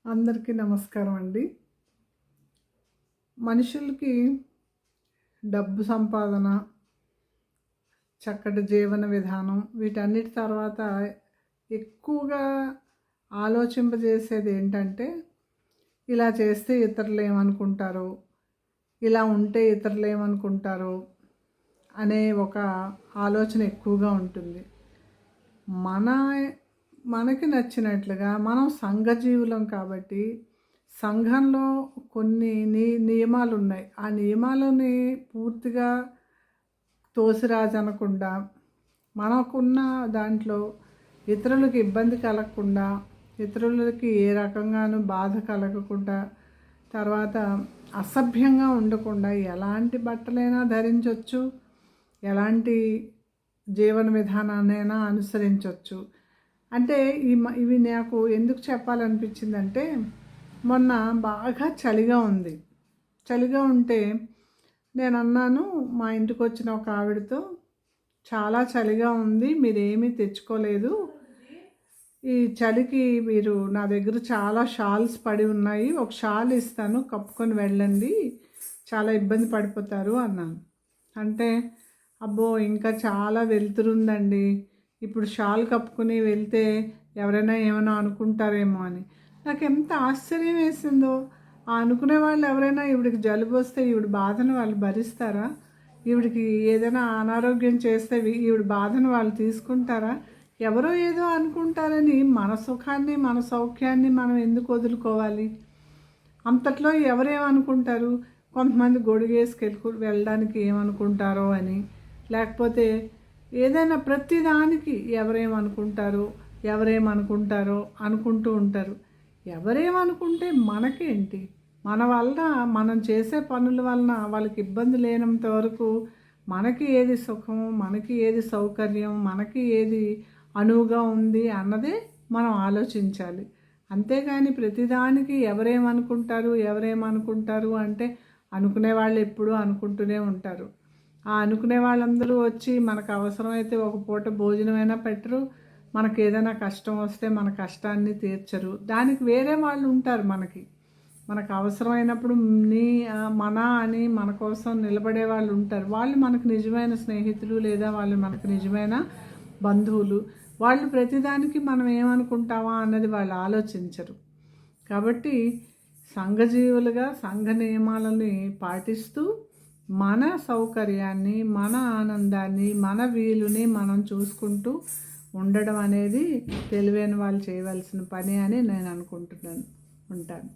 అందరికీ నమస్కారం అండి. మనుషులకి డబ్బు సంపాదన, చక్కటి జీవన విధానం వీటన్నిటి తర్వాత ఎక్కువగా ఆలోచింపజేసేది ఏంటంటే, ఇలా చేస్తే ఇతరులు ఏమనుకుంటారో, ఇలా ఉంటే ఇతరులు ఏమనుకుంటారో అనే ఒక ఆలోచన ఎక్కువగా ఉంటుంది. మన మనకి నచ్చినట్లుగా మనం సంఘజీవులం కాబట్టి సంఘంలో కొన్ని నియమాలు ఉన్నాయి. ఆ నియమాలని పూర్తిగా తోసిరాజనకుండా మనకున్న దాంట్లో ఇతరులకు ఇబ్బంది కలగకుండా, ఇతరులకి ఏ రకంగానూ బాధ కలగకుండా, తర్వాత అసభ్యంగా ఉండకుండా ఎలాంటి బట్టలైనా ధరించవచ్చు, ఎలాంటి జీవన విధానాన్నైనా అనుసరించవచ్చు. అంటే ఇవి నాకు ఎందుకు చెప్పాలనిపించిందంటే, మొన్న బాగా చలిగా ఉంది. చలిగా ఉంటే నేను అన్నాను మా ఇంటికి వచ్చిన ఒక ఆవిడతో, చాలా చలిగా ఉంది, మీరేమీ తెచ్చుకోలేదు, ఈ చలికి మీరు నా దగ్గర చాలా షాల్స్ పడి ఉన్నాయి, ఒక షాల్ ఇస్తాను కప్పుకొని వెళ్ళండి, చాలా ఇబ్బంది పడిపోతారు అన్నాను. అంటే అబ్బో ఇంకా చాలా వెలుతురుందండి, ఇప్పుడు షాల్ కప్పుకుని వెళ్తే ఎవరైనా ఏమైనా అనుకుంటారేమో అని. నాకు ఎంత ఆశ్చర్యం వేసిందో. ఆ అనుకునే వాళ్ళు ఎవరైనా ఈవిడికి జలుబు వస్తే ఈవిడ బాధను వాళ్ళు భరిస్తారా? ఈవిడికి ఏదైనా అనారోగ్యం చేస్తే ఈవిడ బాధను వాళ్ళు తీసుకుంటారా? ఎవరో ఏదో అనుకుంటారని మన సుఖాన్ని మన సౌఖ్యాన్ని మనం ఎందుకు వదులుకోవాలి? అంతట్లో ఎవరేమనుకుంటారు? కొంతమంది గొడుగేసుకెళ్ళి వెళ్ళడానికి ఏమనుకుంటారో అని, లేకపోతే ఏదైనా ప్రతిదానికి ఎవరేమనుకుంటారో అనుకుంటూ ఉంటారు. ఎవరేమనుకుంటే మనకేంటి? మన వలన మనం చేసే పనుల వలన వాళ్ళకి ఇబ్బంది లేనంత వరకు మనకి ఏది సుఖం, మనకి ఏది సౌకర్యం, మనకి ఏది అనువుగా ఉంది అన్నదే మనం ఆలోచించాలి. అంతేగాని ప్రతిదానికి ఎవరేమనుకుంటారు అంటే అనుకునే వాళ్ళు ఎప్పుడూ అనుకుంటూనే ఉంటారు. ఆ అనుకునే వాళ్ళందరూ వచ్చి మనకు అవసరమైతే ఒక పూట భోజనమైనా పెట్టరు, మనకు ఏదైనా కష్టం వస్తే మన కష్టాన్ని తీర్చరు. దానికి వేరే వాళ్ళు ఉంటారు మనకు అవసరమైనప్పుడు మన అని మన కోసం నిలబడే వాళ్ళు ఉంటారు. వాళ్ళు మనకు నిజమైన స్నేహితులు, లేదా వాళ్ళు మనకు నిజమైన బంధువులు. వాళ్ళు ప్రతిదానికి మనం ఏమనుకుంటామా అన్నది వాళ్ళు ఆలోచించరు. కాబట్టి సంఘజీవులుగా సంఘ నియమాలని పాటిస్తూ మన సౌకర్యాన్ని, మన ఆనందాన్ని, మన వీలుని మనం చూసుకుంటూ ఉండడం అనేది తెలివైన వాళ్ళు చేయవలసిన పని అని నేను అనుకుంటున్నాను. ఉంటాను.